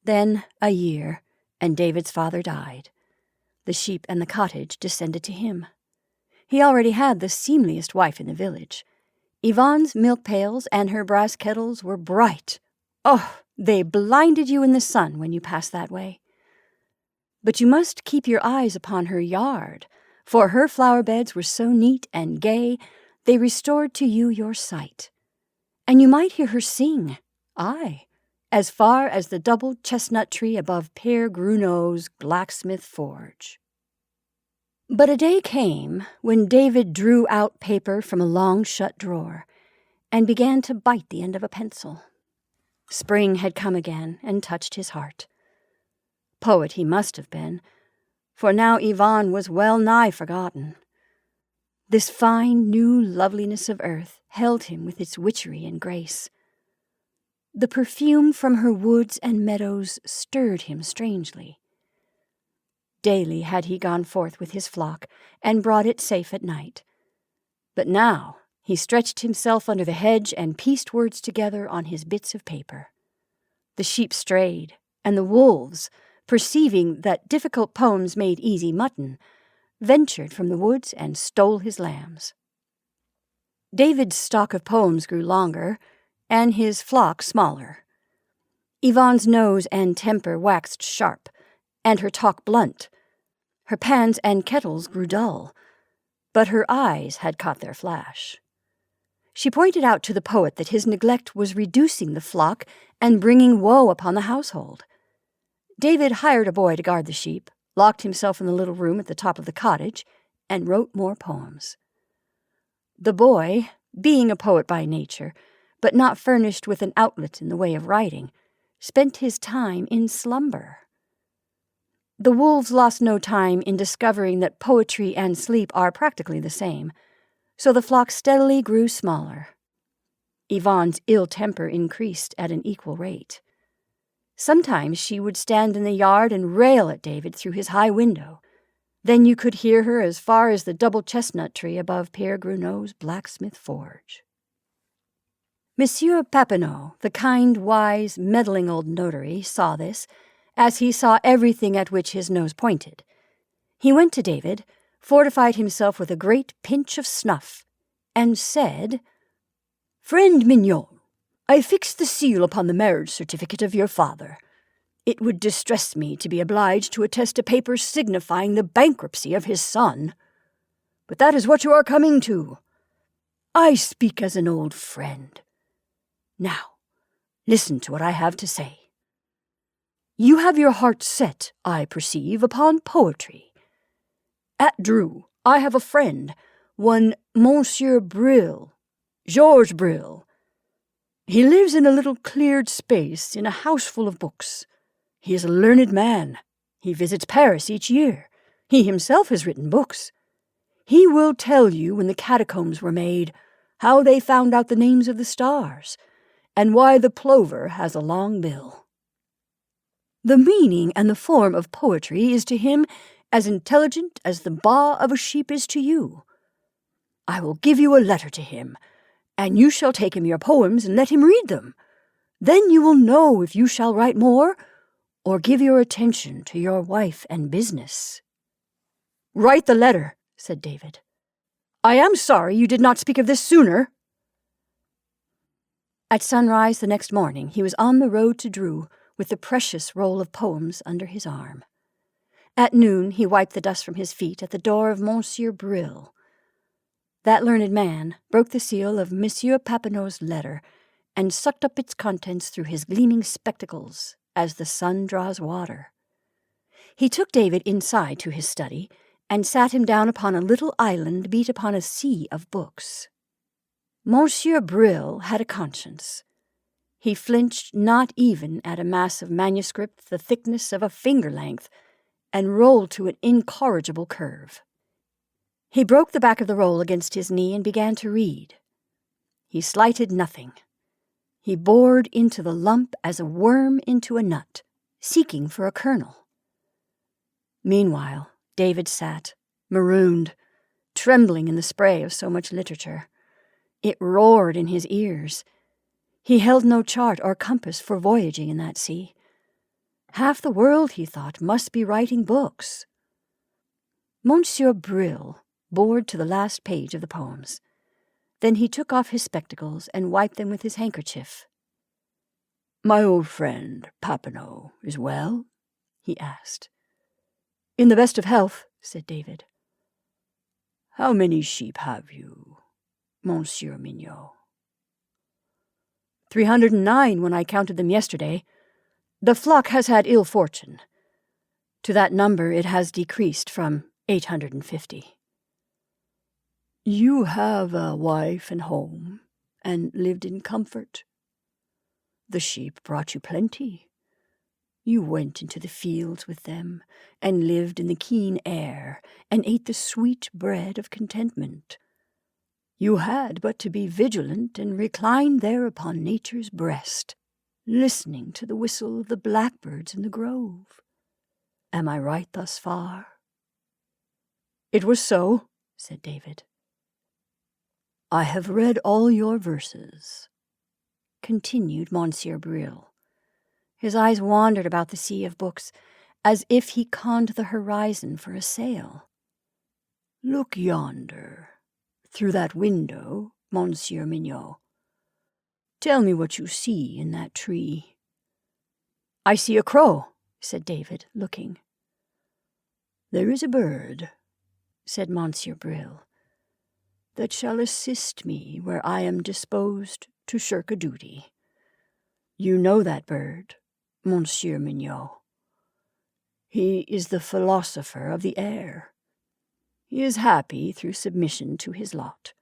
Then a year, and David's father died. The sheep and the cottage descended to him. He already had the seemliest wife in the village. Yvonne's milk pails and her brass kettles were bright. Oh, they blinded you in the sun when you passed that way. But you must keep your eyes upon her yard, for her flower beds were so neat and gay, they restored to you your sight. And you might hear her sing, aye, as far as the double chestnut tree above Père Gruneau's blacksmith forge. But a day came when David drew out paper from a long-shut drawer and began to bite the end of a pencil. Spring had come again and touched his heart. Poet he must have been, for now Yvonne was well nigh forgotten. This fine new loveliness of earth held him with its witchery and grace. The perfume from her woods and meadows stirred him strangely. Daily had he gone forth with his flock and brought it safe at night. But now he stretched himself under the hedge and pieced words together on his bits of paper. The sheep strayed, and the wolves, perceiving that difficult poems made easy mutton, ventured from the woods and stole his lambs. David's stock of poems grew longer, and his flock smaller. Yvonne's nose and temper waxed sharp, and her talk blunt. Her pans and kettles grew dull, but her eyes had caught their flash. She pointed out to the poet that his neglect was reducing the flock and bringing woe upon the household. David hired a boy to guard the sheep, locked himself in the little room at the top of the cottage, and wrote more poems. The boy, being a poet by nature, but not furnished with an outlet in the way of writing, spent his time in slumber. The wolves lost no time in discovering that poetry and sleep are practically the same, so the flock steadily grew smaller. Yvonne's ill temper increased at an equal rate. Sometimes she would stand in the yard and rail at David through his high window. Then you could hear her as far as the double chestnut tree above Père Gruneau's blacksmith forge. Monsieur Papineau, the kind, wise, meddling old notary, saw this, as he saw everything at which his nose pointed. He went to David, fortified himself with a great pinch of snuff, and said, "Friend Mignon, I fixed the seal upon the marriage certificate of your father. It would distress me to be obliged to attest a paper signifying the bankruptcy of his son. But that is what you are coming to. I speak as an old friend. Now, listen to what I have to say. You have your heart set, I perceive, upon poetry. At Dreux, I have a friend, one Monsieur Brill, Georges Brill. He lives in a little cleared space in a house full of books. He is a learned man. He visits Paris each year. He himself has written books. He will tell you when the catacombs were made, how they found out the names of the stars, and why the plover has a long bill. The meaning and the form of poetry is to him as intelligent as the baa of a sheep is to you. I will give you a letter to him, and you shall take him your poems and let him read them. Then you will know if you shall write more, or give your attention to your wife and business." "Write the letter," said David. "I am sorry you did not speak of this sooner." At sunrise the next morning he was on the road to Dreux with the precious roll of poems under his arm. At noon he wiped the dust from his feet at the door of Monsieur Brill. That learned man broke the seal of Monsieur Papineau's letter and sucked up its contents through his gleaming spectacles as the sun draws water. He took David inside to his study and sat him down upon a little island beat upon a sea of books. Monsieur Brill had a conscience. He flinched not even at a mass of manuscript the thickness of a finger-length and rolled to an incorrigible curve. He broke the back of the roll against his knee and began to read. He slighted nothing. He bored into the lump as a worm into a nut, seeking for a kernel. Meanwhile, David sat, marooned, trembling in the spray of so much literature. It roared in his ears. He held no chart or compass for voyaging in that sea. Half the world, he thought, must be writing books. Monsieur Brill bored to the last page of the poems. Then he took off his spectacles and wiped them with his handkerchief. "My old friend, Papineau, is well?" he asked. "In the best of health," said David. "How many sheep have you, Monsieur Mignot?" 309 when I counted them yesterday. The flock has had ill fortune. To that number it has decreased from 850. "You have a wife and home, and lived in comfort. The sheep brought you plenty. You went into the fields with them, and lived in the keen air, and ate the sweet bread of contentment. You had but to be vigilant and recline there upon nature's breast, listening to the whistle of the blackbirds in the grove. Am I right thus far?" "It was so," said David. "I have read all your verses," continued Monsieur Brill. His eyes wandered about the sea of books, as if he conned the horizon for a sail. "Look yonder, through that window, Monsieur Mignot. Tell me what you see in that tree." "I see a crow," said David, looking. "There is a bird," said Monsieur Brill, "that shall assist me where I am disposed to shirk a duty. You know that bird, Monsieur Mignot. He is the philosopher of the air. He is happy through submission to his lot.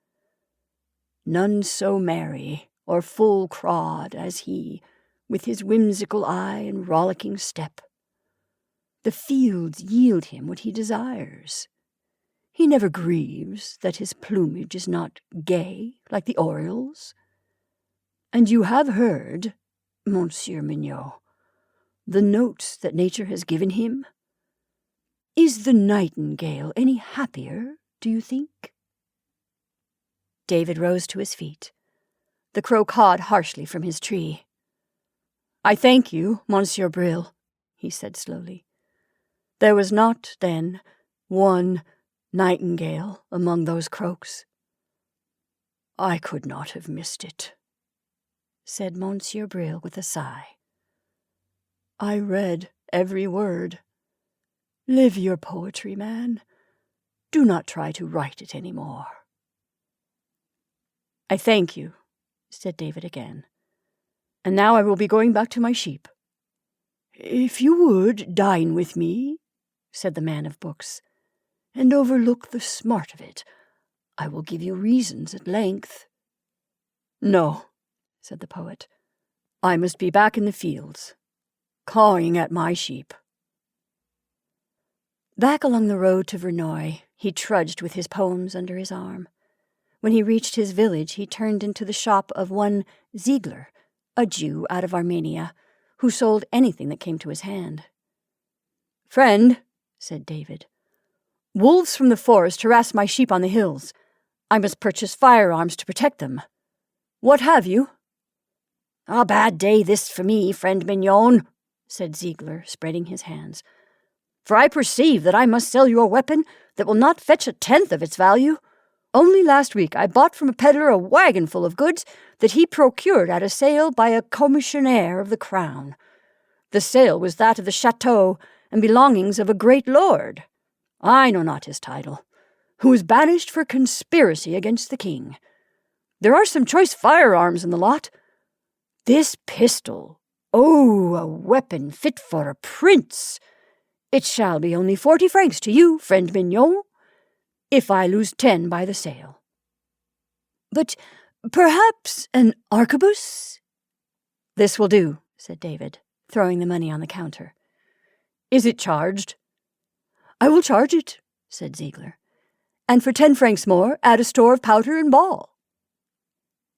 None so merry or full-crawed as he, with his whimsical eye and rollicking step. The fields yield him what he desires. He never grieves that his plumage is not gay like the orioles. And you have heard, Monsieur Mignot, the notes that nature has given him? Is the nightingale any happier, do you think?" David rose to his feet. The crow cawed harshly from his tree. "I thank you, Monsieur Brill," he said slowly. "There was not, then, one nightingale among those croaks." "I could not have missed it," said Monsieur Brill with a sigh. "I read every word. Live your poetry, man. Do not try to write it any more." "I thank you," said David again. "And now I will be going back to my sheep." "If you would dine with me," said the man of books, "and overlook the smart of it, I will give you reasons at length." "No," said the poet. "I must be back in the fields, cawing at my sheep." Back along the road to Vernoy, he trudged with his poems under his arm. When he reached his village, he turned into the shop of one Ziegler, a Jew out of Armenia, who sold anything that came to his hand. "Friend," said David, "wolves from the forest harass my sheep on the hills. I must purchase firearms to protect them. What have you?" "A bad day this for me, friend Mignon," said Ziegler, spreading his hands. "For I perceive that I must sell you a weapon that will not fetch a tenth of its value. Only last week I bought from a peddler a wagon full of goods that he procured at a sale by a commissionaire of the crown. The sale was that of the chateau and belongings of a great lord, I know not his title, who was banished for conspiracy against the king. There are some choice firearms in the lot. This pistol, oh, a weapon fit for a prince! It shall be only 40 francs to you, friend Mignon, if I lose 10 by the sale." "But perhaps an arquebus?" "This will do," said David, throwing the money on the counter. "Is it charged?" "I will charge it," said Ziegler, "and for 10 francs more, add a store of powder and ball."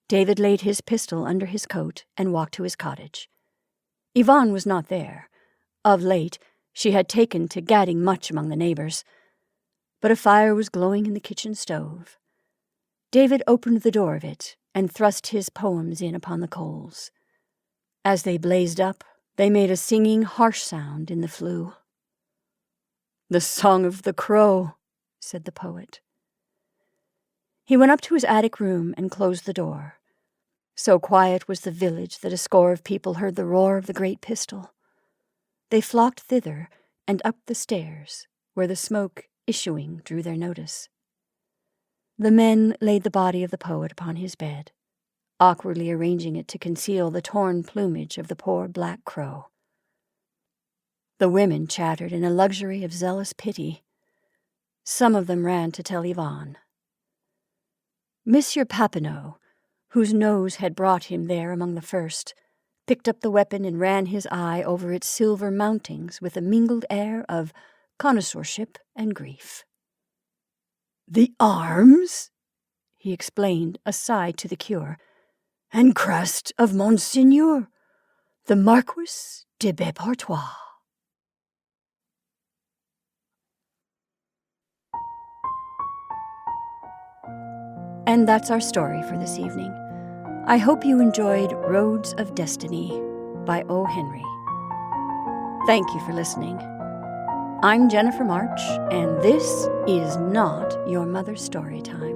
David laid his pistol under his coat and walked to his cottage. Yvonne was not there. Of late, she had taken to gadding much among the neighbors. But a fire was glowing in the kitchen stove. David opened the door of it and thrust his poems in upon the coals. As they blazed up, they made a singing, harsh sound in the flue. "The song of the crow," said the poet. He went up to his attic room and closed the door. So quiet was the village that a score of people heard the roar of the great pistol. They flocked thither and up the stairs, where the smoke issuing drew their notice. The men laid the body of the poet upon his bed, awkwardly arranging it to conceal the torn plumage of the poor black crow. The women chattered in a luxury of zealous pity. Some of them ran to tell Yvonne. Monsieur Papineau, whose nose had brought him there among the first, picked up the weapon and ran his eye over its silver mountings with a mingled air of connoisseurship and grief. "The arms," he explained aside to the cure, "and crest of Monseigneur, the Marquis de Beaupertois." And that's our story for this evening. I hope you enjoyed Roads of Destiny by O. Henry. Thank you for listening. I'm Jennifer March, and this is not your mother's story time.